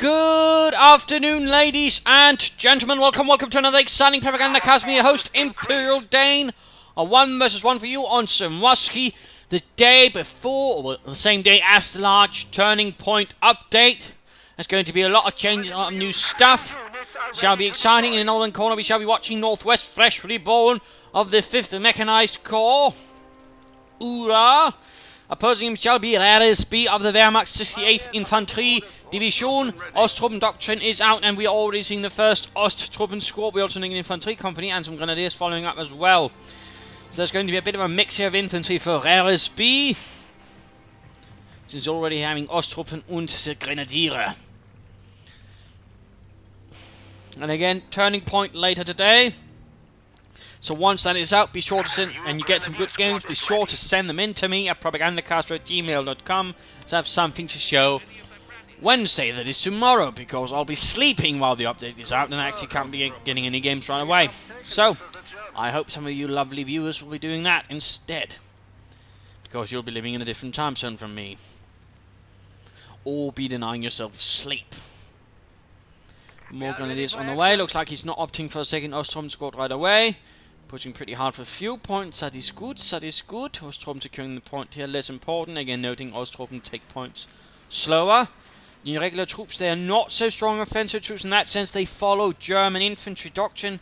Good afternoon, ladies and gentlemen. Welcome to another exciting Propagandacast. Me, your host, Imperial Dane. A 1 versus 1 for you on Samoski. The day before, or the same day as the large turning point update. There's going to be a lot of changes, a lot of new stuff. Shall be exciting. In the northern corner, we shall be watching Northwestfresh reborn of the 5th Mechanized Corps. Hoorah! Opposing him shall be Raresb of the Wehrmacht 68th Infantry Division. Osttruppen Doctrine is out, and we are already seeing the first Osttruppen squad. We're also seeing an infantry company and some grenadiers following up as well. So there's going to be a bit of a mix here of infantry for Raresb. Since already having Osttruppen und the Grenadiere. And again, turning point later today. So once that is out, be sure to send, and you get some good games, be sure to send them in to me at propagandacast@gmail.com to have something to show Wednesday, that is tomorrow, because I'll be sleeping while the update is out and I actually can't be getting any games right away. So, I hope some of you lovely viewers will be doing that instead, because you'll be living in a different time zone from me. Or be denying yourself sleep. More grenadiers on the way. Looks like he's not opting for a second Osttruppen squad right away. Pushing pretty hard for few points. That is good. That is good. Osttruppen securing the point here. Less important. Again, noting Osttruppen take points slower. The regular troops, they are not so strong offensive troops. In that sense, they follow German infantry doctrine,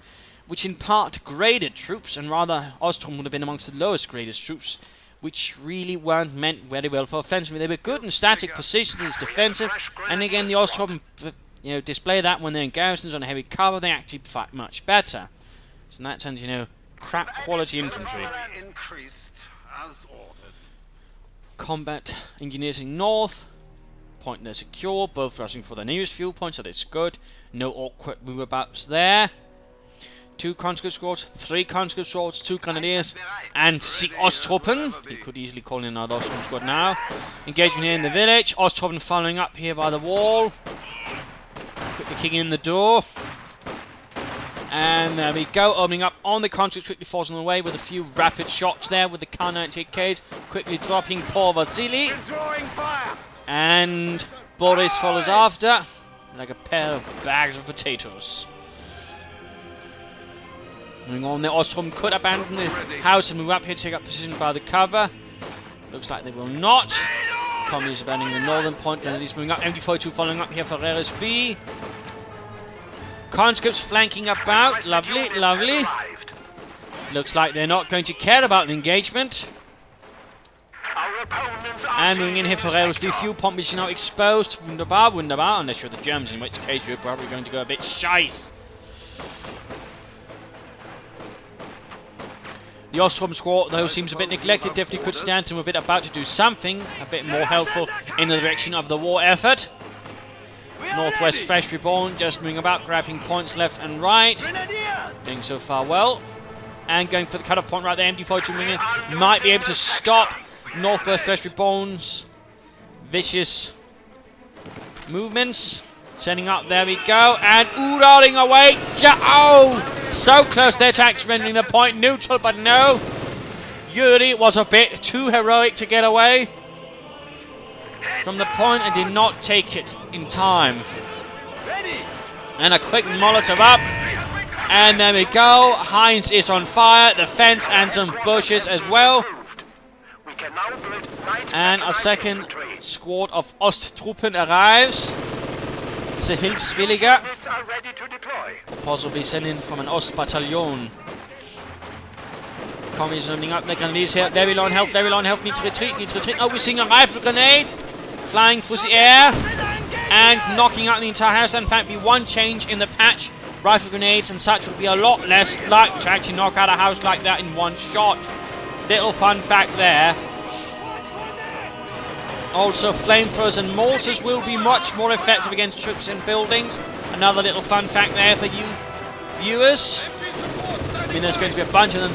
which in part graded troops, and rather Osttruppen would have been amongst the lowest graded troops, which really weren't meant very well for offensive. They were good in static positions as defensive, and again, the Osttruppen display that when they're in garrisons on heavy cover, they actually fight much better. So in that sense, crap quality infantry. Combat engineers in north. Point there secure, both rushing for the nearest fuel points, so that's good. No awkward moveabouts there. 2 conscript squads, 3 conscript squads, 2 grenadiers, and the Osttruppen. He could easily call in another Osttruppen squad now. Engagement here in the village. Osttruppen following up here by the wall. Quickly kicking in the door. And there we go, opening up on the conscript, quickly forcing away with a few rapid shots there with the Kar-98Ks. Quickly dropping poor Vasily. And Boris follows after, like a pair of bags of potatoes. Moving on, the Osttruppen could abandon the house and move up here to take up position by the cover. Looks like they will not. Communists abandoning the northern point, and he's moving up. MD42 following up here for Raresb. Conscripts flanking about. Lovely, lovely. Looks like they're not going to care about the engagement. And moving in here for Raresb. Fuel pump is now exposed. Wunderbar, wunderbar. Unless you're the Germans, in which case you're probably going to go a bit shice. The Osttruppen squad, though, seems a bit neglected. Definitely could stand to a bit about to do something a bit more helpful in the direction of the war effort. Northwestfresh reborn, just moving about, grabbing points left and right. Doing so far well. And going for the cut-off point right there. MD42 moving in. Might be able to stop Northwestfresh reborn's vicious movements. Sending up, there we go. And oodling away. Oh! So close there to actually rendering the point neutral, but no. Yuri was a bit too heroic to get away from the point and did not take it in time. And a quick Molotov up. And there we go. Heinz is on fire. The fence and some bushes as well. And a second squad of Osttruppen arrives. The Hilfswilliger. Possibly sent in from an Ostbataillon. Commies opening up. The grenadiers here. Very low on health. Very low on health. Needs to retreat. Needs to retreat. Oh, we're seeing a rifle grenade. Flying through the air. And knocking out the entire house. In fact, be one change in the patch. Rifle grenades and such would be a lot less likely to actually knock out a house like that in one shot. Little fun fact there. Also, flamethrowers and mortars will be much more effective against troops in buildings. Another little fun fact there for you viewers. I mean, there's going to be a bunch of them.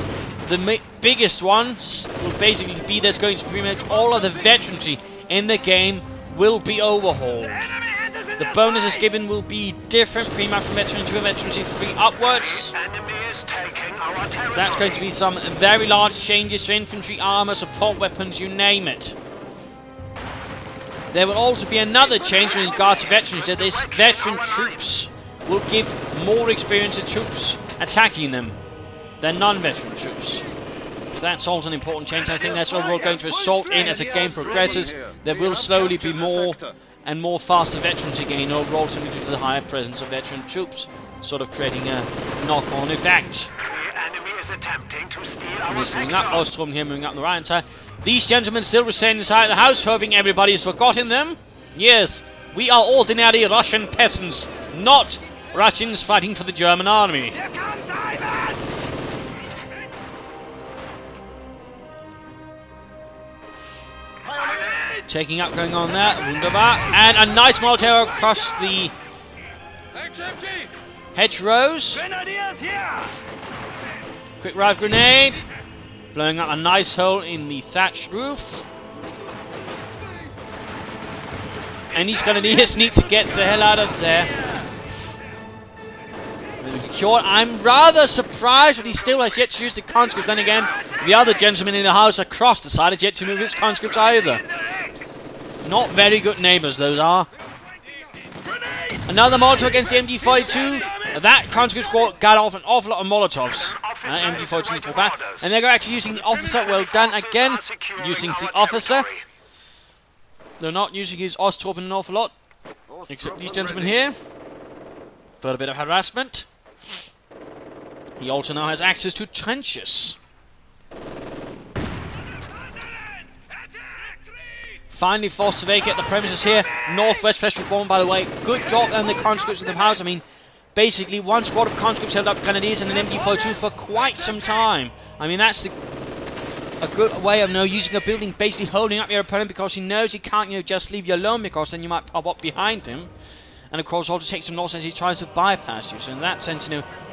The biggest ones will basically be there's going to be pretty much all of the veterancy in the game will be overhauled. The bonuses given will be different, pretty much from veteran 2 and veterancy 3 upwards. That's going to be some very large changes to infantry, armor, support weapons, you name it. There will also be another change in regards to veterans. That this veteran troops will give more experience to troops attacking them than non-veteran troops. So that's also an important change. I think that's what we're going to assault in as the game progresses. There will slowly be more and more faster veterans again, overall simply due to the higher presence of veteran troops, sort of creating a knock-on effect. The enemy is attempting to steal our Moving up, Ostrom here moving up the right hand side. These gentlemen still reside inside the house, hoping everybody has forgotten them. Yes, we are ordinary Russian peasants, not Russians fighting for the German army. Taking up going on there, wunderbar. And a nice Molotov across the hedgerows. Quick rive grenade. Blowing up a nice hole in the thatched roof. And he's going to need to get the hell out of there. I'm rather surprised that he still has yet to use the conscripts. Then again, the other gentleman in the house across the side has yet to move his conscripts either. Not very good neighbours, those are. Another Molotov against the MG42. That conscript got off an awful lot of Molotovs. MG42 pull back. And they're actually using the officer. Well done again. Using the officer. They're not using his Osttorp an awful lot. Except these gentlemen here. For a bit of harassment. He also now has access to trenches. Finally forced to vacate the premises here. Northwestfresh reborn, by the way. Good job on the conscripts of the house. I mean, basically one squad of conscripts held up grenadiers and an MG42 for quite some time. I mean, that's a good way of using a building, basically holding up your opponent because he knows he can't just leave you alone because then you might pop up behind him. And of course also takes some loss as he tries to bypass you. So in that sense,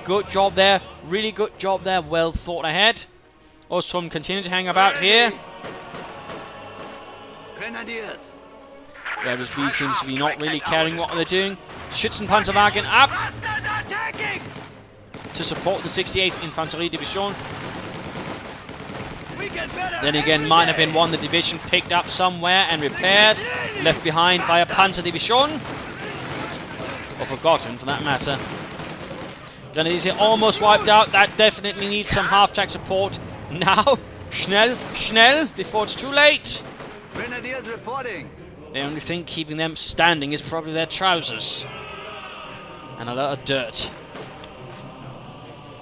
good job there. Really good job there. Well thought ahead. Ostrom continues to hang about here. Grenadiers. Raresb seems to be not really caring what they're doing. Schützenpanzerwagen up to support the 68th Infanterie Division. Then again, might have been one the division picked up somewhere and repaired, left behind by a Panzer Division, or forgotten for that matter. Grenadiers here almost wiped out. That definitely needs some half-track support now. Schnell, schnell, before it's too late. Grenadiers reporting. The only thing keeping them standing is probably their trousers. And a lot of dirt.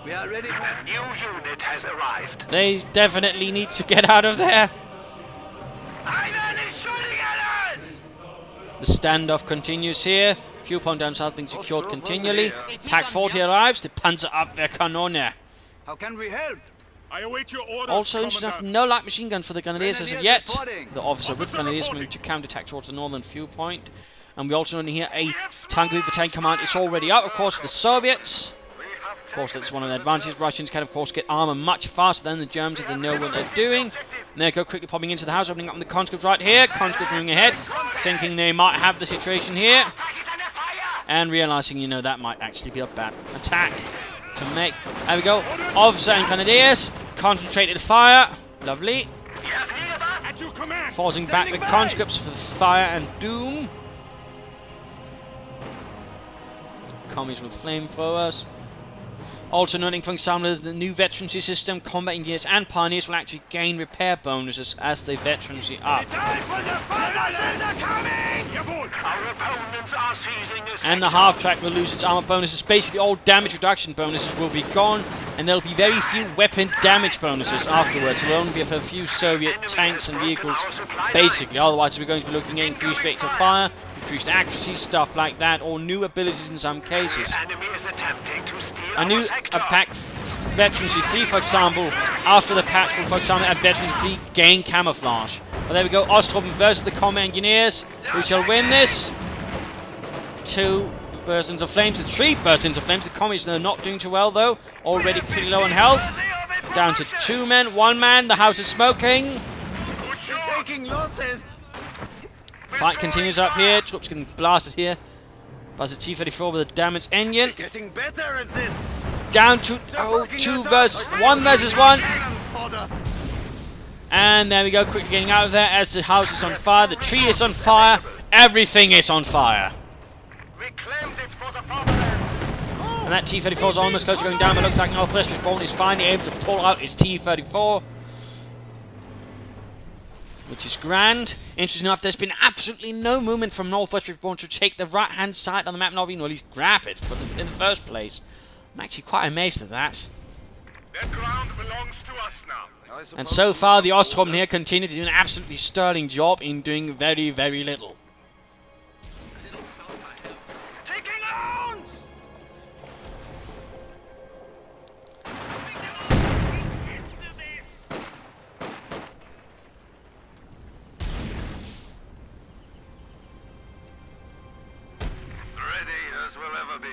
We are ready for... A new unit has arrived. They definitely need to get out of there. Ivan is shooting at us! The standoff continues here. Fuel point down south being secured continually. Pack 40 arrives. The Panzerabwehrkanone. How can we help? I await your orders, Also, interesting enough, no light machine gun for the Grenadiers as of yet. The officer with Grenadiers moving to counterattack towards the northern fuel point. And we also only hear a tank battalion command is already out, of course, for the Soviets. Of course, that's one of the advantages. Russians can, of course, get armor much faster than the Germans if they know what they're doing. And they go quickly popping into the house, opening up the conscripts right here. Conscripts moving ahead, thinking they might have the situation here. And realizing, that might actually be a bad attack to make. There we go. Officer and Grenadiers. Concentrated fire. Lovely. Forcing back the conscripts for the fire and doom. Commies with flamethrowers. Also noting, for example, the new veterancy system, combat engineers and pioneers will actually gain repair bonuses as they veterancy up. And the half-track will lose its armor bonuses. Basically, all damage reduction bonuses will be gone, and there'll be very few weapon damage bonuses afterwards. There'll only be a few Soviet tanks and vehicles, basically. Otherwise, we're going to be looking at increased rates of fire, increased accuracy, stuff like that, or new abilities in some cases. A new pack Veterancy 3, for example, after the patch will, for example, add Veterancy 3 gain camouflage. But there we go, Ostrom versus the Combat Engineers. Who shall win this? 2 bursts into flames, the 3 bursts into flames. The Commies are not doing too well though, already pretty low on health. Down to 2 men, 1 man, the house is smoking. Taking losses. Fight continues up here, troops getting blasted here by the T-34 with a damaged engine. Getting better at this. Down to 1 versus 1. And there we go, quickly getting out of there as the house is on fire, the tree is on fire, everything is on fire. We claimed it for the fatherland. And that T-34 is almost close to going down, but looks like Northwestfresh is finally able to pull out his T-34. Which is grand. Interesting enough, there's been absolutely no movement from Northwestfresh to take the right-hand side on the map, not even, or at least grab it in the first place. I'm actually quite amazed at that. That ground belongs to us now. And so far, the Ostrom here continue to do an absolutely sterling job in doing very, very little. Taking arms! Ready as we'll ever be.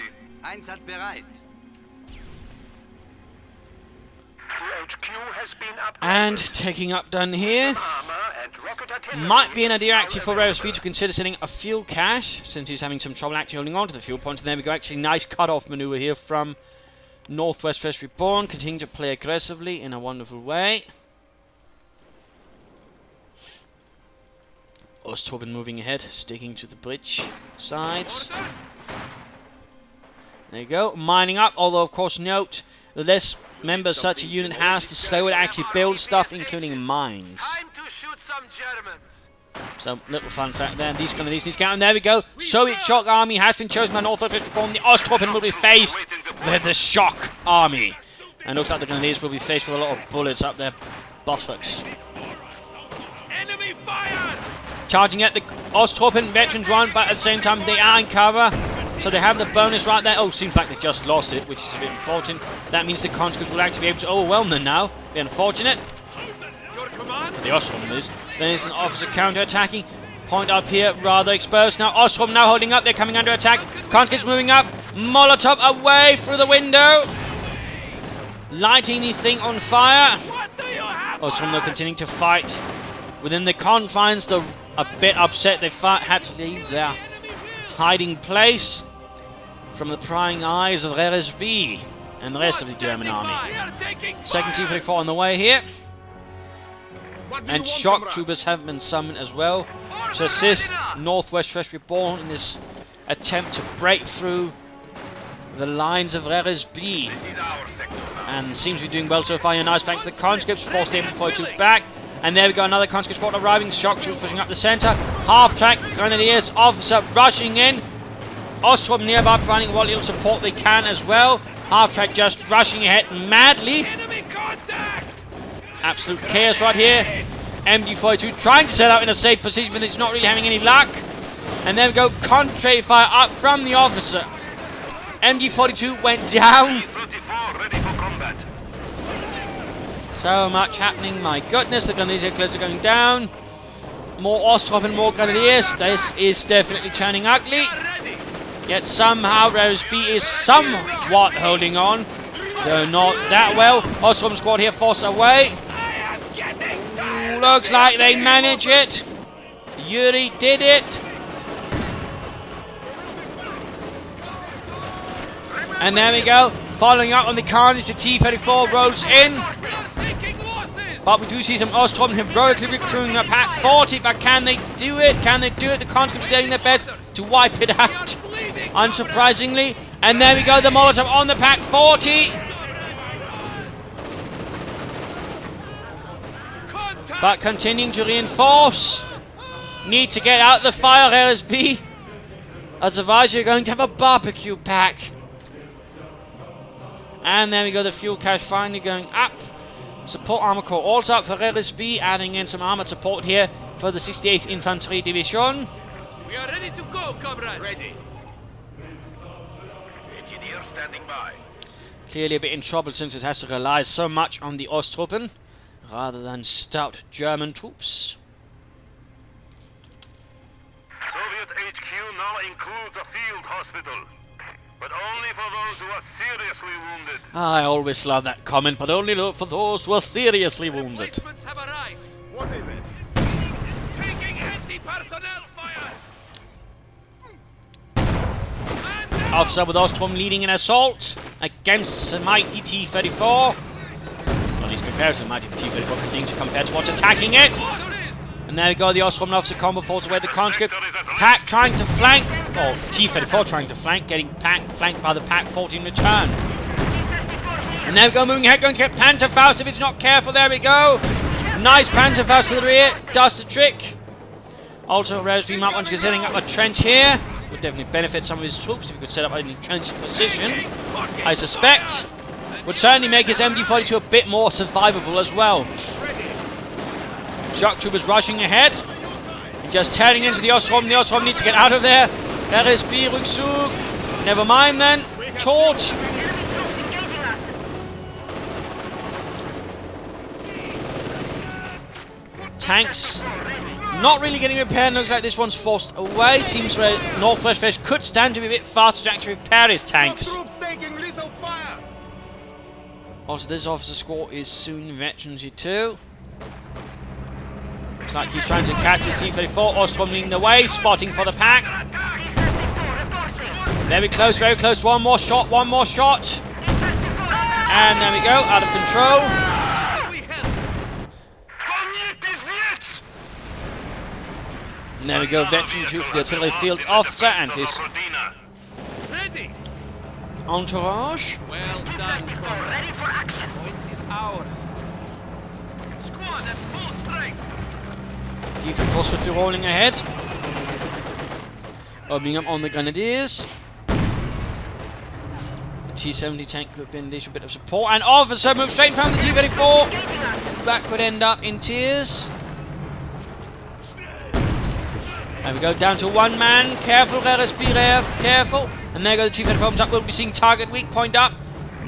Einsatzbereit. CoH2 has been upgraded. And taking up done here. Armor and rocket artillery Might be an idea is actually for now Raresb to consider setting a fuel cache, since he's having some trouble actually holding on to the fuel point. And there we go, actually nice cut-off maneuver here from Northwestfresh Reborn, continuing to play aggressively in a wonderful way. Ostrom moving ahead, sticking to the bridge sides. There you go, mining up, although of course note, the less members such a unit has, the slower it actually builds stuff, including mines. Time to shoot some Germans. So, little fun fact there. These need to count. And there we go. Soviet Shock Army has been chosen by Northwestfresh to form. The Ostrom will be faced with the Shock Army. And looks like the Grenadiers will be faced with a lot of bullets up their buttocks. Enemy fire! Charging at the Ostrom veterans one, but at the same time they are in cover. So they have the bonus right there. Oh, seems like they just lost it, which is a bit unfortunate. That means the conscripts will actually be able to overwhelm them now. Be unfortunate. The Ostrom is. Then it's an officer counter-attacking. Point up here, rather exposed. Now Ostrom now holding up. They're coming under attack. Conscripts moving up. Molotov away through the window. Lighting the thing on fire. Ostrom though continuing to fight within the confines. They're a bit upset. They had to leave their hiding place from the prying eyes of Raresb and the rest of the German army. Second T-34 on the way here. And shock troopers have been summoned as well to assist Northwestfresh Reborn in this attempt to break through the lines of Raresb. And seems to be doing well so far. A nice flank for the conscripts, force the M42 back. And there we go, another conscript squad arriving. Shock troops pushing up the centre. Half-track Grenadiers officer rushing in. Ostrom nearby providing what little support they can as well. Half-track just rushing ahead madly. Absolute chaos right here. MG42 trying to set up in a safe position, but it's not really having any luck. And there we go, concentrated fire up from the officer. MG42 went down. So much happening, my goodness. The Grenadier close are going down. More Ostrom and more Grenadiers. This is definitely turning ugly. Yet somehow Raresb is somewhat holding on. Though not that well. Ostrom squad here forced away. Looks like they manage it. Yuri did it. And there we go. Following up on the carnage, the T-34 rolls in. But we do see some Ostrom heroically recruiting a Pack 40, but can they do it? Can they do it? The conscripts are doing their best to wipe it out, unsurprisingly. And there we go, the Molotov on the Pack 40. But continuing to reinforce. Need to get out the fire, Raresb. Otherwise you're going to have a barbecue pack. And there we go, the fuel cache finally going up. Support Armor Corps also up for Raresb, adding in some armored support here for the 68th Infantry Division. We are ready to go, comrades. Ready. Engineer standing by. Clearly a bit in trouble since it has to rely so much on the Osttruppen rather than stout German troops. Soviet HQ now includes a field hospital, but only for those who are seriously wounded. I always love that comment, but only for those who are seriously wounded. Replacements have arrived. What is it? Taking anti-personnel fire. Officer with Ostrom leading an assault against the mighty T-34. Well, he's going to comparatively mighty T-34 continues to compared to what's attacking it. And there we go, the Ostrom officer combo falls away, the conscript. Pack trying to flank, or T-34 trying to flank, getting flanked by the Pack 14 return. And there we go, moving ahead, going to get Panzerfaust if it's not careful, there we go. Nice Panzerfaust to the rear, does the trick. Also, Raresb might want to be setting up a trench here. Would definitely benefit some of his troops if he could set up an entrenched position. I suspect. Would certainly make his MD-42 a bit more survivable as well. Shock troopers rushing ahead. And just turning into the Ostrom. The Ostrom needs to get out of there. Raresb, Rückzug. Never mind then. Torch. Tanks. Not really getting repaired. Looks like this one's forced away. Seems where Northwestfresh could stand to be a bit faster to actually repair his tanks. Also, this officer score is soon veterans too. Looks like he's trying to catch his T-34. Ostrom leading the way, spotting for the Pack. Very close, very close. One more shot, one more shot. And there we go, out of control. And there we go, veteran 2 for the artillery field officer and his entourage. Well done, comrade. Ready for action. Point is ours. Squad at full strength. T-34 swiftly rolling ahead. Opening up on the Grenadiers. The T-70 tank could have been a little bit of support. And officer moves straight in front of the T-34. That could end up in tears. There we go, down to one man. Careful, Raresb, careful. And there go the T-34 comes up. We'll be seeing target weak point up.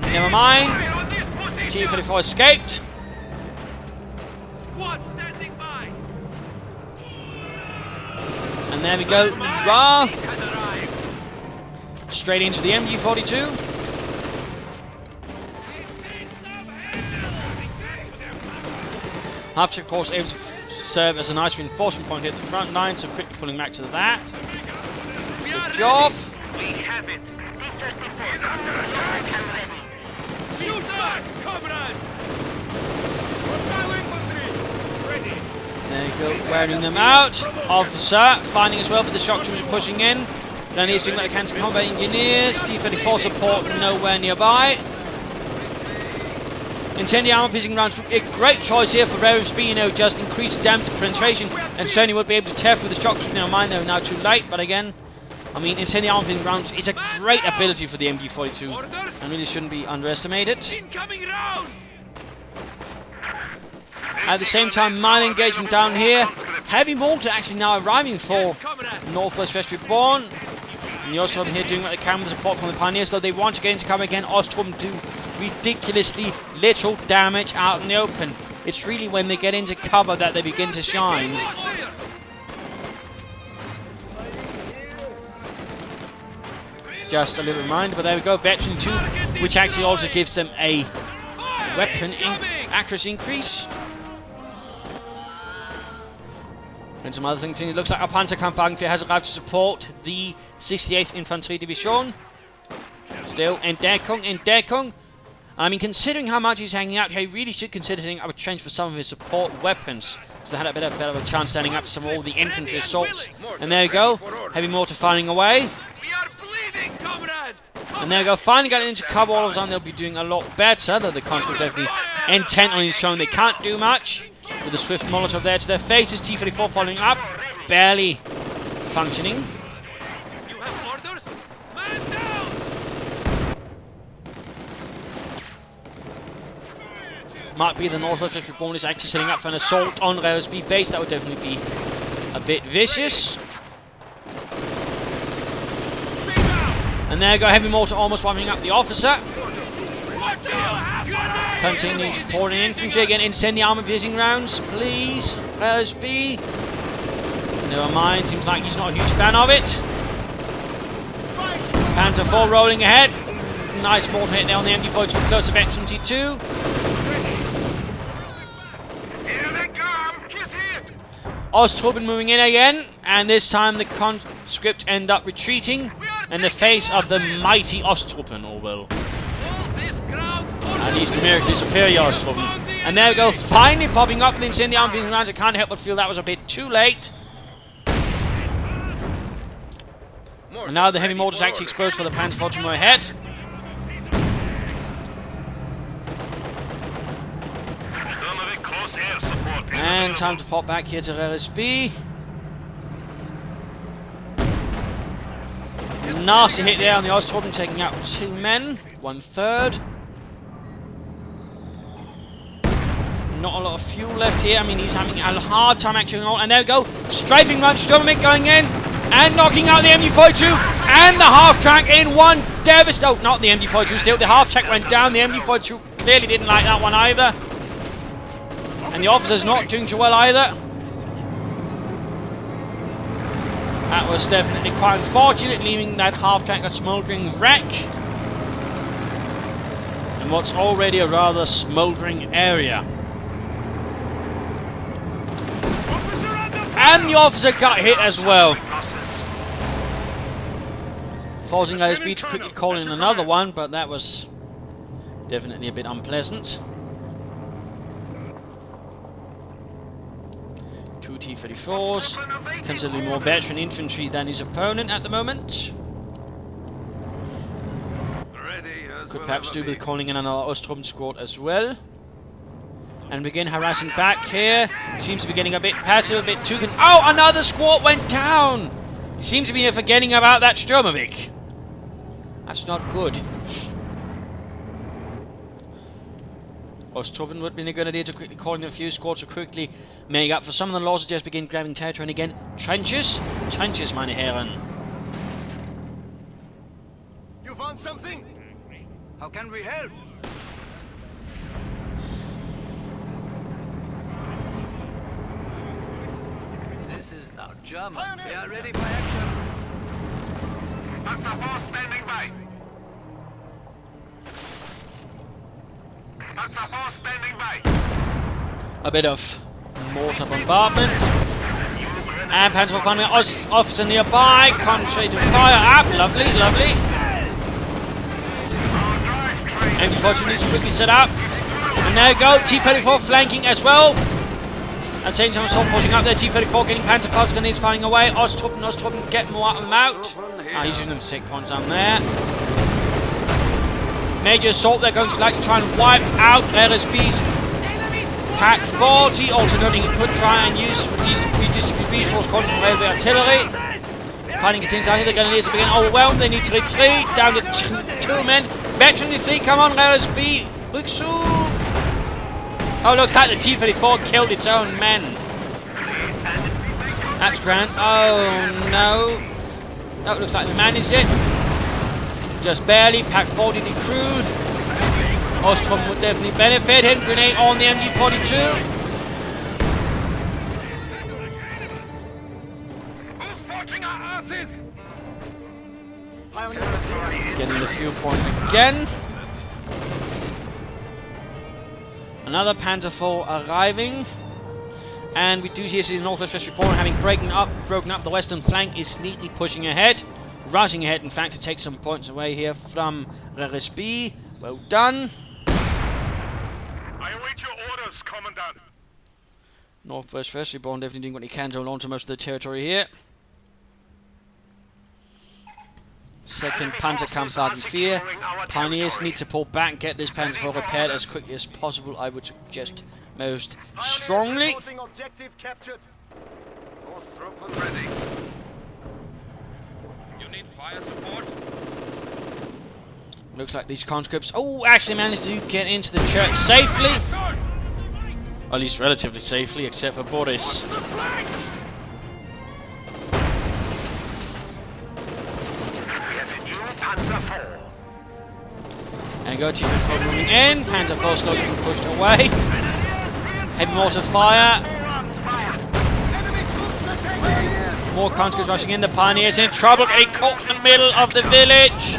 Never mind. T-34 escaped. Squad standing by. And there we go. Ra. Straight into the MG-42. After, of course, able to serve as a nice reinforcement point here at the front line, so quickly pulling back to that. Good job. We have it. Shoot back, comrades! There you go, wearing them out. Officer finding as well for the shock troopers pushing in. Then he's doing like the cancer combat engineers. T-34 support nowhere nearby. Incendiary armor piercing rounds, a great choice here for Raresb, you know, just increase the damage to penetration and certainly would be able to tear through the shock troops. Never mind, they're now too late, but again, I mean, incendiary armor piercing rounds is a great ability for the MG-42 and really shouldn't be underestimated. Incoming rounds! At the same time, mine engagement down here. Heavy mortar actually now arriving for Northwestfresh Reborn. And the Ostrom here doing what they can with support from the Pioneers, though they want to get into cover again. Ostrom do ridiculously little damage out in the open. It's really when they get into cover that they begin to shine. Just a little reminder, but there we go, Veteran 2, which actually also gives them a weapon accuracy increase. And some other things. It looks like our Panzerkampfwagenfähre has arrived to support the 68th Infantry Division. Still, in Deckung. I mean, considering how much he's hanging out here, he really should consider setting up a trench for some of his support weapons. So they had a bit of a chance standing up to some of all the infantry assaults. And there you go, heavy mortar firing away. We are bleeding, comrade! And there you go, finally got into cover. All of a sudden they'll be doing a lot better, though the conscript definitely intent on showing they can't do much. With a swift Molotov there to their faces, T-34 following up, barely functioning. You have orders? Man down! Might be the Northwestfresh Reborn is actually setting up for an assault on Raresb base. That would definitely be a bit vicious. And there you go, heavy mortar almost warming up the officer. Continuing to pour in infantry again, incendiary armor piercing rounds, please. Raresb. Never mind, seems like he's not a huge fan of it. Panzer 4 rolling ahead. Nice mortar hit there on the MG-42 close to Veteran T2. Osttruppen moving in again, and this time the conscript end up retreating in the face of the mighty Osttruppen, or well, at least numerically superior Osttruppen. And there we go, finally popping up the incendiary arm being around. I can't help but feel that was a bit too late. And now the heavy mortar is actually exposed for the Panzer IV to move ahead. And time to pop back here to Raresb. Nasty hit there on the Ostroben, taking out 2 men, 1/3. Not a lot of fuel left here. I mean, he's having a hard time actually on. And there we go, strafing run, Sturmovik going in and knocking out the MG42 and the half track in one devastation. Oh, not the MG42 still. The half track went down. The MG42 clearly didn't like that one either. And the officer's not doing too well either. That was definitely quite unfortunate, leaving that half-track a smouldering wreck in what's already a rather smouldering area. And the officer got hit as well, forcing Raresb to quickly call in another one, but that was definitely a bit unpleasant. 2 T-34s, considerably more veteran infantry than his opponent at the moment. Could perhaps do with calling in another Ostroben squad as well. And begin harassing back here. Seems to be getting a bit passive, a bit too... Oh, another squad went down! You seem to be forgetting about that Sturmovik. That's not good. Ostroben would be a good idea to quickly call in a few squads to quickly make up for some of the losses, just begin grabbing territory. And again, trenches, trenches, meine Herren. You found something? How can we help? This is now German. We are ready for action. Panzer IV standing by. Panzer IV standing by. A bit of mortar bombardment. And Panzer IV finding an officer nearby. Concentrated fire up. Lovely, lovely. MG42 needs to quickly set up. And there we go. T-34 flanking as well. At the same time, assault pushing up there. T-34 getting Panzer IV gun is firing away. Ostroben, get more out of them out. He's using them to take points down there. Major assault, they're going to like to try and wipe out Raresb's Pack 40, alternating it could try and use these BGs force control railway artillery. Fighting continues out here, the Grenadiers are being overwhelmed, they need to retreat, down to 2 men. Veteran fleet, come on Raresb, Rückzug! Oh, look at the T-34 killed its own men. That's grand. Oh no. That looks like they managed it. Just barely. Pack 40 decrewed. Ostroben would definitely benefit. Hit grenade on the MG42. Who's forging our asses? Getting the fuel point again. Another Panzer IV arriving. And we do here see the Northwestfresh report having broken up the western flank, is neatly pushing ahead. Rushing ahead, in fact, to take some points away here from Raresb. Well done. I await your orders, Commandant. Northwestfresh reborn definitely doing what he can to hold on to most of the territory here. Second Panzerkampfwagen 4. Pioneers need to pull back, get this Panzer IV repaired as quickly as possible, I would suggest most strongly. Objective captured. Ostroben ready. You need fire support? Looks like these conscripts, actually managed to get into the church safely. Or at least relatively safely, except for Boris. And go T-34 moving in. Panzer IV slowly being pushed away. Heavy mortar fire. More conscripts rushing in. The Pioneers in trouble. A caught in the middle of the village.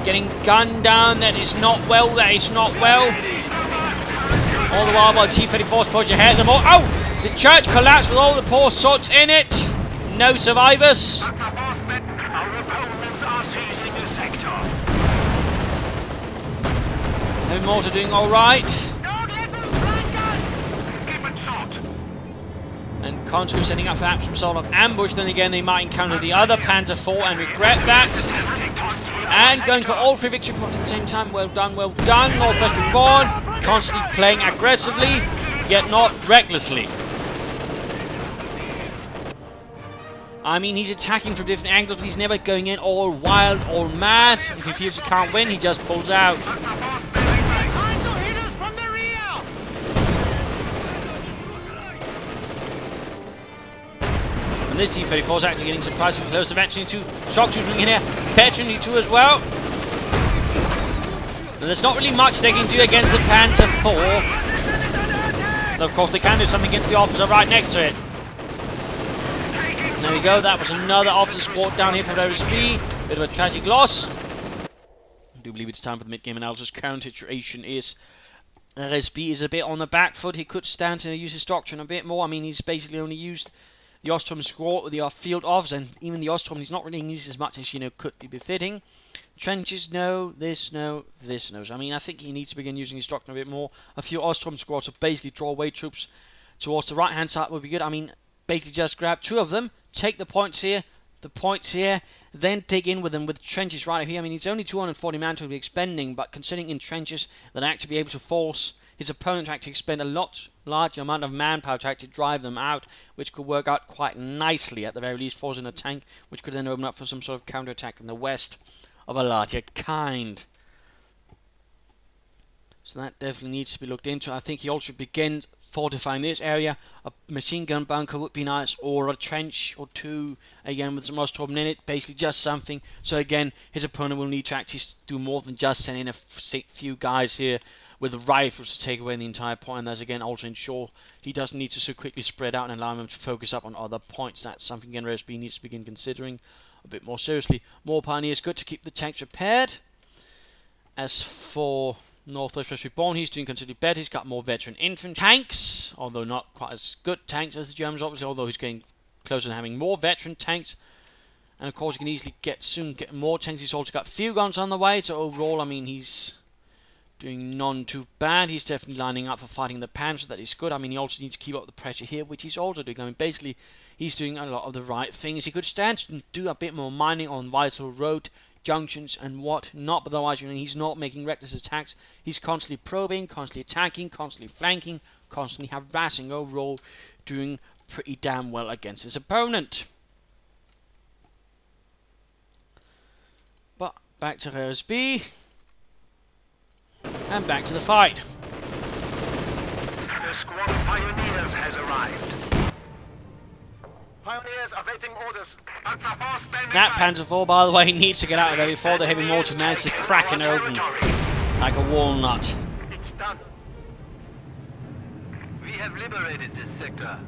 Getting gunned down. That is not well. That is not well. All the while T-34's push ahead. The church collapsed with all the poor sots in it. No survivors. Heavy mortar doing alright. Conscript setting up perhaps some sort of ambush. Then again, they might encounter the other Panzer IV and regret that. And going for all 3 victory points at the same time. Well done, well done. Northwest Reborn constantly playing aggressively, yet not recklessly. I mean, he's attacking from different angles, but he's never going in all wild, all mad. If he feels he can't win, he just pulls out. And this T-34 is actually getting surprisingly close eventually to shock troops in here. Attrition too as well. And there's not really much they can do against the Panzer IV. Though of course they can do something against the officer right next to it. And there we go, that was another officer squad down here from Raresb. Bit of a tragic loss. I do believe it's time for the mid-game analysis. Current situation is Raresb is a bit on the back foot. He could stand to use his doctrine a bit more. I mean, he's basically only used the Ostrom squad with the field offs, and even the Ostrom he's not really used as much as, could be befitting. Trenches, no. This, no. This, no. So, I mean, I think he needs to begin using his doctrine a bit more. A few Ostrom squads to basically draw away troops towards the right-hand side would be good. I mean, basically just grab 2 of them, take the points here, then dig in with them with trenches right here. I mean, it's only 240 man to be expending, but considering in trenches, they'll actually be able to force his opponent to actually expend a lot larger amount of manpower to actually drive them out, which could work out quite nicely, at the very least, forcing a tank, which could then open up for some sort of counterattack in the west of a larger kind. So that definitely needs to be looked into. I think he also begins fortifying this area. A machine gun bunker would be nice, or a trench or 2, again with some Ostrom in it, basically just something. So again, his opponent will need to actually do more than just send in a few guys here with rifles to take away the entire point, and that's again also ensure he doesn't need to so quickly spread out and allow him to focus up on other points. That's something again Raresb needs to begin considering a bit more seriously. More pioneers, good to keep the tanks repaired. As for Northwestfresh Reborn, he's doing considerably better. He's got more veteran infantry tanks, although not quite as good tanks as the Germans, obviously, although he's getting closer to having more veteran tanks. And of course, he can easily soon get more tanks. He's also got few guns on the way, so overall, I mean, he's doing none too bad. He's definitely lining up for fighting the Panzer. That is good. I mean, he also needs to keep up the pressure here, which he's also doing. I mean, basically, he's doing a lot of the right things. He could stand and do a bit more mining on vital road junctions and what not, but otherwise, he's not making reckless attacks. He's constantly probing, constantly attacking, constantly flanking, constantly harassing. Overall, doing pretty damn well against his opponent. But back to Raresb. And back to the fight. The squad of pioneers has arrived. Pioneers awaiting orders. Panzer IV standing That by. Panzer IV, by the way, needs to get out of there before the heavy mortar manages to crack it open like a walnut. It's done. We have liberated this sector.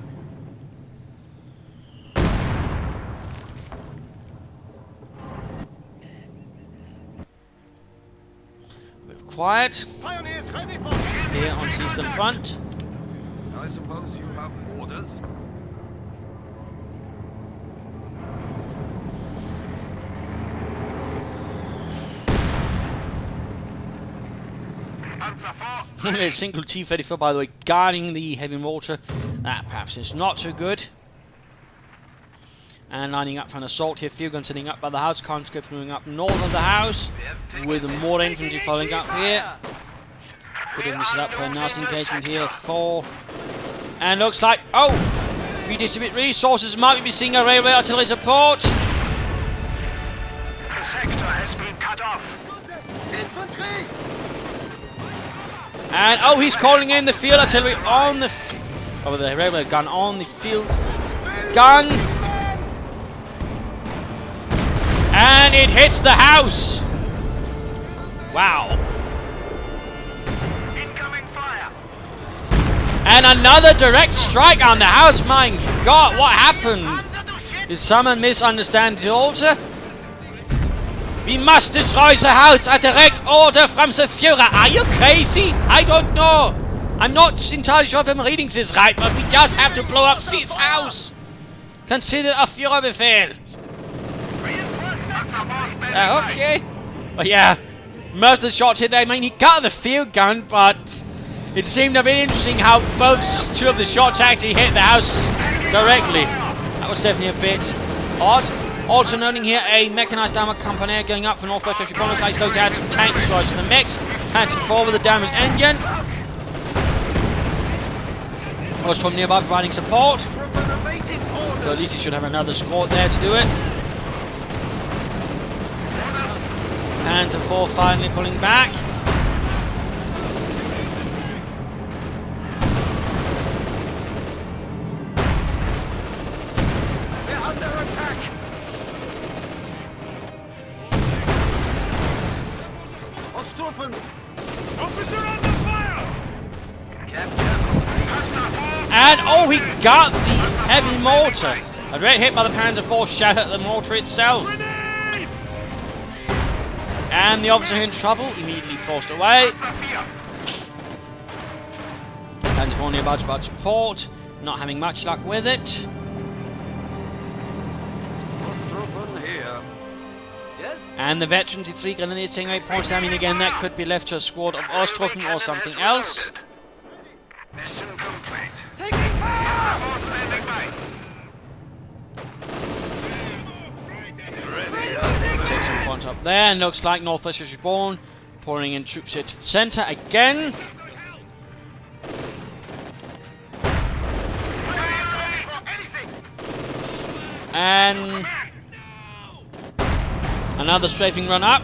Quiet Pioneers ready for here on the eastern front. I suppose you have orders? Panzer IV. A single T-34, by the way, guarding the heavy mortar. That perhaps is not so good. And lining up for an assault here. Few guns sitting up by the house. Conscript moving up north of the house, with more infantry following up here. Putting this up for a nasty engagement here. 4. And looks like, oh! Redistribute resources. Might be seeing a railway artillery support. The sector has been cut off. Infantry! And, oh, he's calling in the field artillery on the... Oh, the railway gun on the field gun. And it hits the house! Wow. Incoming fire. And another direct strike on the house. My God, what happened? Did someone misunderstand the order? We must destroy the house, a direct order from the Führer. Are you crazy? I don't know. I'm not entirely sure if I'm reading this right, but we just have to blow up this house. Consider a Führerbefehl. Okay. But yeah, most of the shots hit there. I mean, he got the field gun, but it seemed a bit interesting how both 2 of the shots actually hit the house directly. That was definitely a bit odd. Also noting here a mechanized armor company going up for Northwestfresh. Looks like he's going to add some tank destroyers to the mix. Panting forward with the damaged engine. Was from nearby providing support. So at least he should have another squad there to do it. Panther 4 finally pulling back. They're under attack. Ostruppen. Officer under fire! And oh, he got the heavy mortar. A direct hit by the Panzer 4 shot at the mortar itself. And the officer in trouble, immediately forced away. Panzer 4 nearby to provide support, not having much luck with it. Ostruppen here. Yes? And the veterans, the 3 grenadiers taking 8 points. I mean, again, that could be left to a squad of Ostruppen or something else. Mission complete. Taking fire! Standing by. Take some points up there, and looks like Northwestfresh is born. Pouring in troops here to the centre again. And another strafing run up.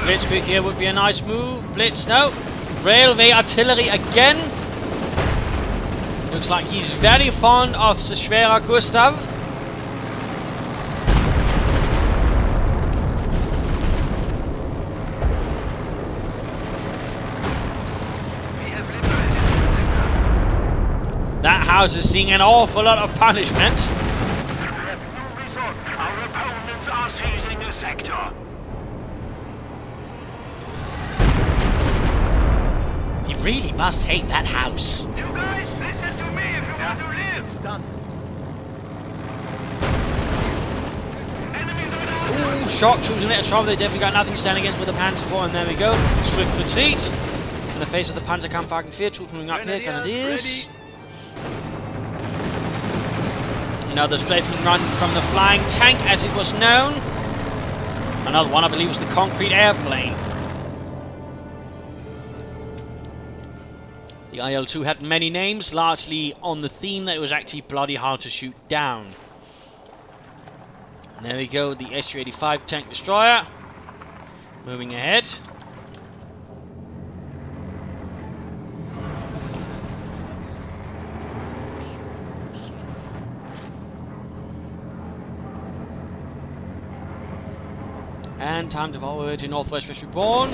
Blitzkrieg here would be a nice move. Blitz, no. Railway artillery again. Looks like he's very fond of the Schwerer Gustav. That house is seeing an awful lot of punishment. We have no resort. Our opponents are seizing the sector. He really must hate that house. You guys, listen to me if you want to live. It's done. Enemies are down. Ooh, shock troops in a bit of trouble. They definitely got nothing to stand against with the Panzer 4, and there we go. Swift retreat. In the face of the Panzerkampfwagen 4 troops moving up here, Grenadiers. Another strafing run from the flying tank, as it was known. Another one, I believe, was the concrete airplane. The IL-2 had many names, largely on the theme that it was actually bloody hard to shoot down. And there we go, the Su-85 tank destroyer. Moving ahead. And time to forward to Northwestfresh Reborn.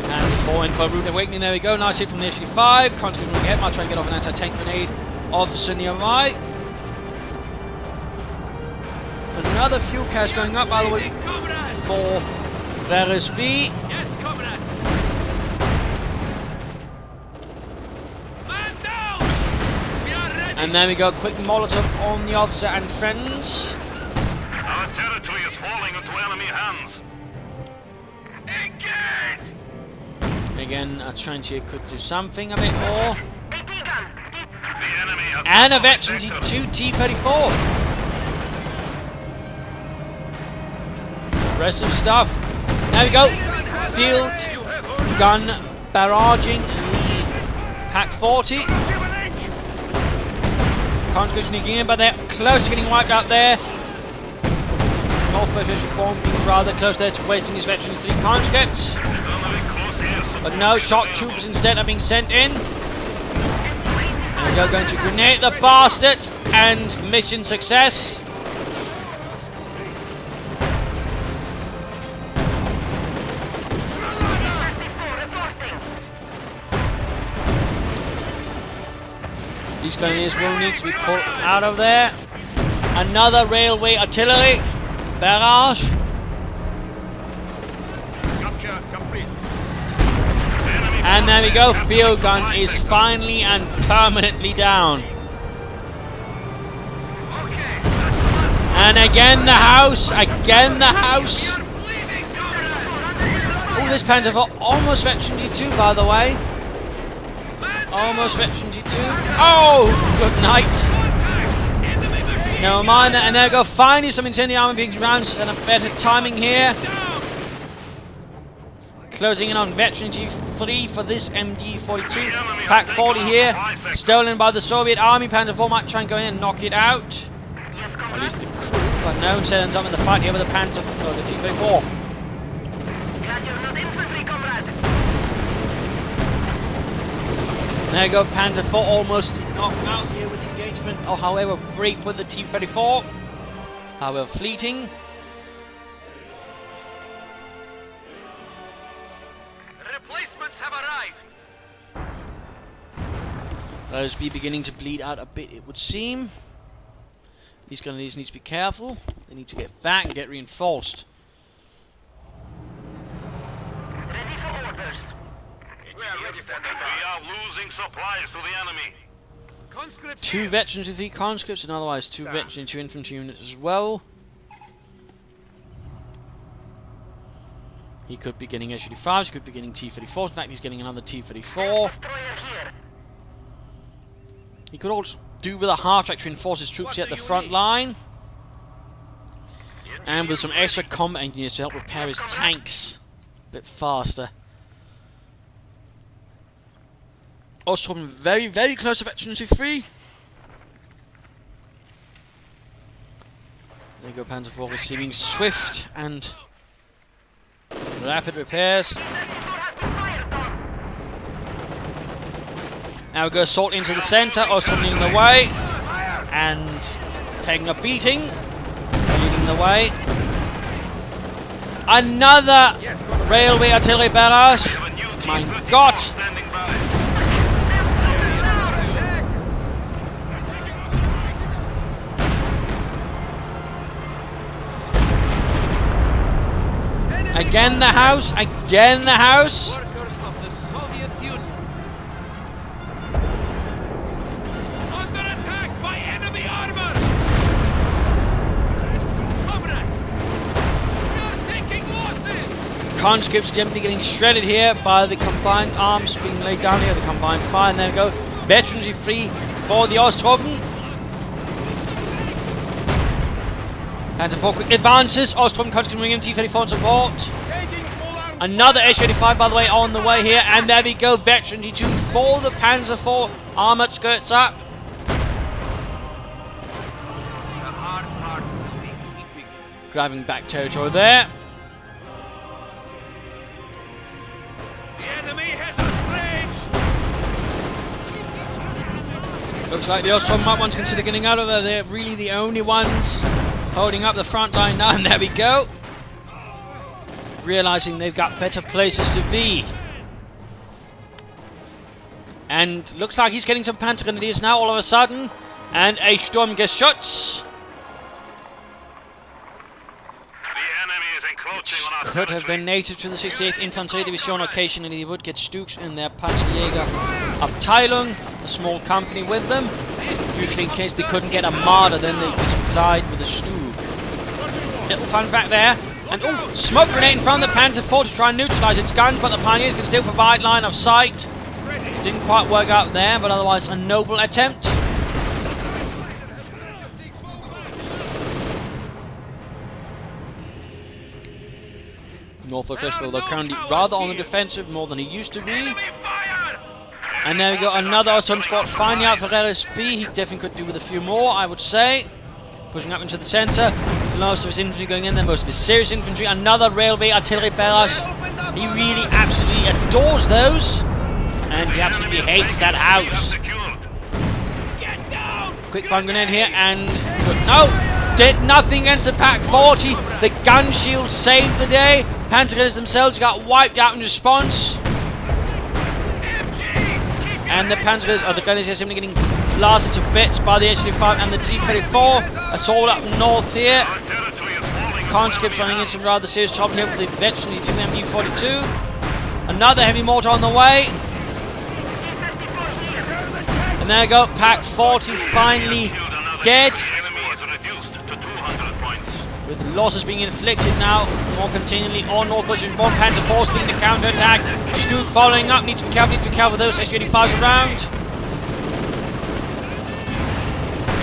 And 4 in for route awakening. There we go. Nice hit from the Su-5. Constantly moving ahead. Might try and get off an anti-tank grenade officer nearby. Another fuel cache going up, by the way, for Raresb. Yes, comrade. Man down. We are ready. And there we go. Quick Molotov on the officer and friends. Our territory is falling into enemy hands. Engaged. Again, trying to could do something a bit more. The enemy has And a controlled veteran the sector. T2 T-34. Impressive stuff. There we go. Field gun barraging the Pack 40. Conscription again, but they're close to getting wiped out there. Northwestfresh Reborn being rather close there to wasting his veteran 3 conscripts. But no, shock troops instead are being sent in. And they're going to grenade the bastards, and mission success. These grenadiers will need to be pulled out of there. Another railway artillery barrage. Capture complete. And there we go, field gun is finally and permanently down. And again the house, Oh, this Panzer IV, almost veteran G2 by the way. Almost veteran G2. Oh, good night. Never mind that, and there we go. Finally some incendiary armor being rounds and a better timing here. Closing in on veteran G3 for this MG42. Pack 40 here. Stolen by the Soviet army. Panzer IV might try and go in and knock it out. Or at least the crew. But no one says I'm in the fight here with the Panzer, or the T-34. Glad you're not infantry, comrade. There you go, Panzer IV almost knocked out here with engagement. Oh, however, brief with the T-34. However, fleeting. Replacements have arrived. Raresb beginning to bleed out a bit, it would seem. These Grenadiers need to be careful. They need to get back and get reinforced. Ready for orders. We are losing supplies to the enemy. Conscripts 2 veterans with 3 conscripts, and otherwise 2 veterans and 2 infantry units as well. He could be getting H-35s, he could be getting T-34s. In fact, he's getting another T-34. destroyer here. He could also do with a half-track to reinforce his troops here at the front line. And with some extra combat engineers to help repair his tanks a bit faster. Also, very, very close to veteran G3. There you go, Panzer IV receiving swift and rapid repairs. Now we go assault into the centre, Ostrom leading the way, and taking a beating, leading the way. Another railway artillery barrage. My God! Again the house, again the house. Workers of the Soviet Union. Under attack by enemy armor. Comrade, we are taking losses. Conscripts generally getting shredded here by the combined arms being laid down here, the combined fire, and there we go. Veterans are free for the Ostrom. Panzer IV quick advances. Ostrom conscript bringing T-34 on support. Another H-35 by the way on the way here, and there we go. Veteran G2 for the Panzer IV. Armoured skirts up. The hard part will be keeping it. Grabbing back territory there. The enemy has us ranged. Looks like the Ostrom might want to consider getting out of there. They're really the only ones holding up the front line now, and there we go. Realising they've got better places to be. And looks like he's getting some Panzer Grenadiers now all of a sudden. And a Sturmgeschütz. The enemy is encroaching on our Could have been territory. native to the 68th Infanterie Division occasionally. He would get Stuks in their Panzerjäger Abteilung, a small company with them. Usually in case they couldn't get a Marder, then they'd be supplied with a Stug. Little fun back there. And oh, smoke grenade in front of the Panzer IV to try and neutralise its guns, but the Pioneers can still provide line of sight. Didn't quite work out there, but otherwise a noble attempt. Northwestfresh, although currently rather on the defensive more than he used to be. And there we go, another Ostrom squad finally out for Raresb. He definitely could do with a few more, I would say. Pushing up into the centre. Most of his infantry going in there, most of his serious infantry. Another railway artillery barrage. He really absolutely adores those. And he absolutely hates that house. Get down. Quick fire grenade here and... No! Did nothing against the Pack 40. The gun shield saved the day. Panzer Grenadiers themselves got wiped out in response. And the Panzer Grenadiers, or the Grenadiers are simply getting blasted to bits by the H-35 and the T-34. Assault up north here. Our territory is falling. Conscripts running into some rather serious trouble here with the veteran to the MU-42. Another heavy mortar on the way. And there you go, Pack 40 finally dead. The enemy is reduced to 200 points. with losses being inflicted now more continually on Northwestfresh. One Panzer Force leading the counter-attack. Stuke following up, needs to be careful those SU-85s around.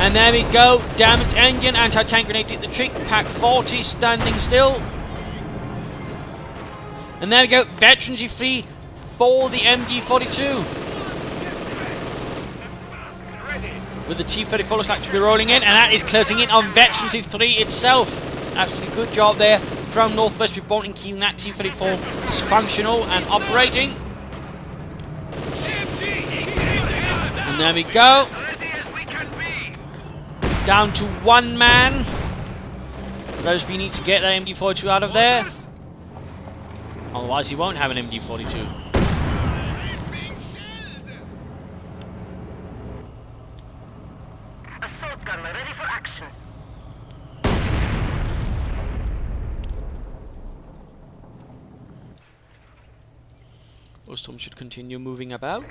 And there we go, damaged engine, anti-tank grenade hit the trick, Pack 40 standing still. And there we go, veterans free for the MG42. With the T-34 looks like to be rolling in, and that is closing in on veterans 3 itself. Absolutely good job there from Northwestfresh Bolton keeping that T-34 functional and operating. And there we go. Down to one man. Raresb needs to get that MG42 out of there. Otherwise he won't have an MG42. Assault gunner ready for action. Ostom should continue moving about.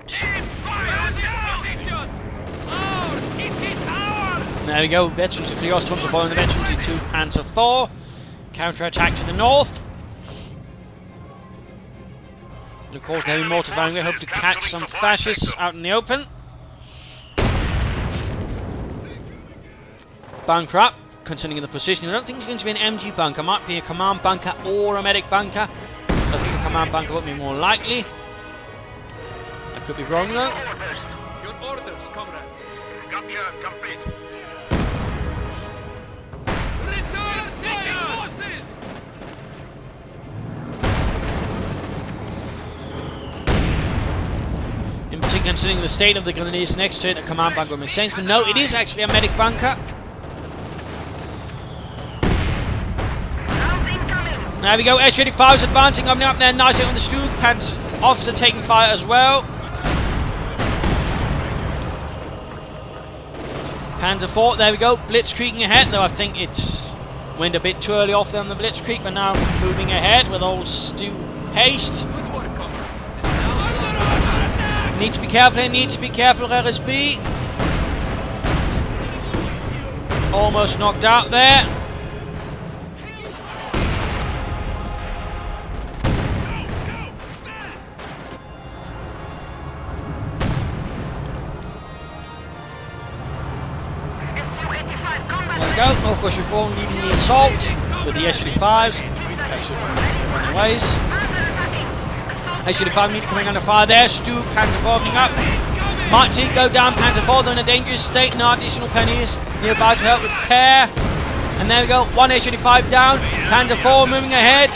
There we go, veterans 3 Ostoms are following the veterans 2 Panzer 4. Counter-attack to the north. And of course, the heavy mortar fire, we hope to catch some fascists out in the open. Bunker up, considering the position. I don't think it's going to be an MG bunker. Might be a command bunker or a medic bunker. I think a command bunker would be more likely. I could be wrong though. Your orders, comrade. Capture complete. Return forces! In particular, considering the state of the grenadiers next to it, a command bunker would make sense. But no, it is actually a medic bunker. There we go, S-35's advancing, opening up there nicely on the Stuke. Pants officer taking fire as well. Panzer 4, there we go, blitzkrieging ahead, though I think it's went a bit too early off there on the blitzkrieg, but now moving ahead with old Stu Haste. Need to be careful here, Raresb. Almost knocked out there. There we go, Northwestfresh Bolton leading the assault with the S-35s. Running ways. S-35 need coming under fire there. Stuke, Panzer 4 opening up. Might see it go down. Panzer 4, they're in a dangerous state. No additional pennies nearby to help repair. And there we go, one S-35 down. Panzer 4 moving ahead.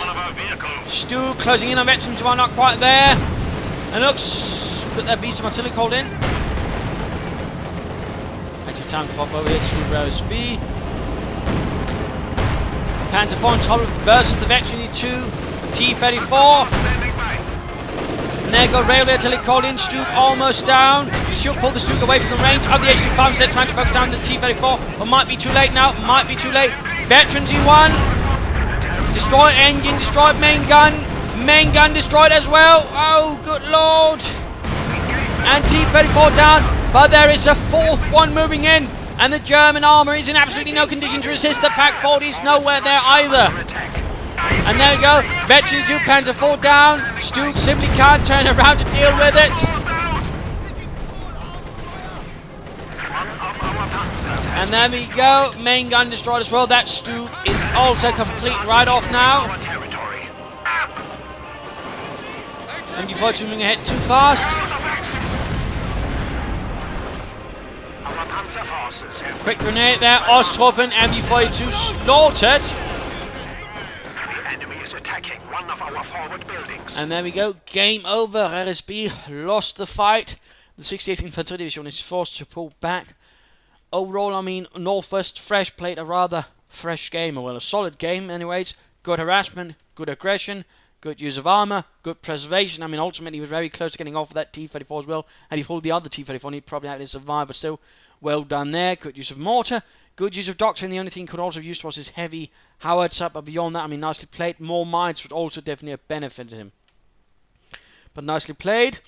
Stuke closing in on veterans who are not quite there. And looks, could there be some artillery called in? Actually, time to pop over here to Raresb. Panzer 4 on top versus the veteran 2 T-34. And there go railway artillery called in. Stuke almost down. He should pull the Stuke away from the range of the H-35 instead, trying to focus down the T-34. But might be too late now. Might be too late. Veterans E1. Destroyed engine, destroyed main gun. Main gun destroyed as well. Oh, good lord. And T-34 down. But there is a fourth one moving in. And the German armour is in absolutely no condition to resist. The Pack 40 is nowhere there either. And there we go. Veteran 2 Panzer 4 down. Stuke simply can't turn around to deal with it. And there we go. Main gun destroyed as well. That Stuke is also complete right off now. MG42 moving ahead too fast. Quick grenade there. Osttroppen, MG42 slaughtered. The enemy is attacking one of our forward buildings. And there we go. Game over. Raresb lost the fight. The 68th Infantry Division is forced to pull back. Overall, I mean, Northwestfresh played a rather fresh game, or well, a solid game anyways. Good harassment, good aggression, good use of armour, good preservation. I mean, ultimately he was very close to getting off of that T-34 as well. And he pulled the other T-34 he'd probably had to survive, but still, well done there. Good use of mortar, good use of doctrine. The only thing he could also have used was his heavy howitzer, but beyond that, I mean, nicely played. More mines would also definitely have benefited him. But nicely played.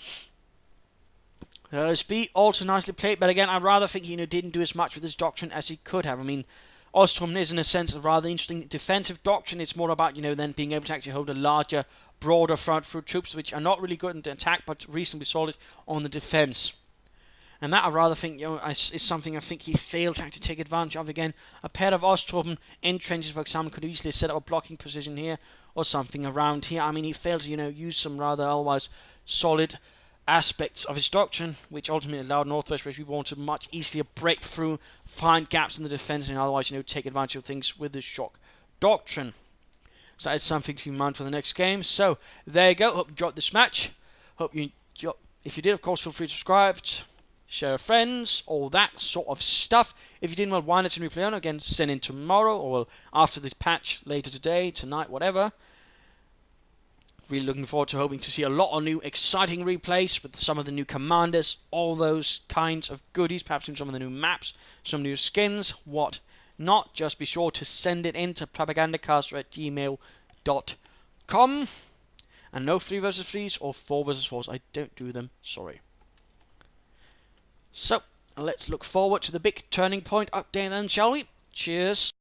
Raresb also nicely played, but again, I rather think he didn't do as much with his doctrine as he could have. I mean, Ostrom is in a sense a rather interesting defensive doctrine. It's more about, then being able to actually hold a larger, broader front through troops which are not really good in the attack but reasonably solid on the defense. And that I rather think, is something I think he failed to actually take advantage of again. A pair of Ostrom in trenches, for example, could easily set up a blocking position here or something around here. I mean, he failed to, use some rather otherwise solid aspects of his doctrine, which ultimately allowed Northwestfresh people to much easier break through, find gaps in the defense, and otherwise, take advantage of things with the shock doctrine. So that is something to keep in mind for the next game. So there you go. Hope you enjoyed this match. Hope you enjoyed. If you did, of course, feel free to subscribe, share with friends, all that sort of stuff. If you didn't, well, why not replay on again? Send in tomorrow or after this patch later today, tonight, whatever. Really looking forward to hoping to see a lot of new exciting replays with some of the new commanders, all those kinds of goodies, perhaps even some of the new maps, some new skins, what not. Just be sure to send it in to propagandacast@gmail.com. And no 3 vs 3s or 4 vs 4s. I don't do them, sorry. So, let's look forward to the big turning point update then, shall we? Cheers.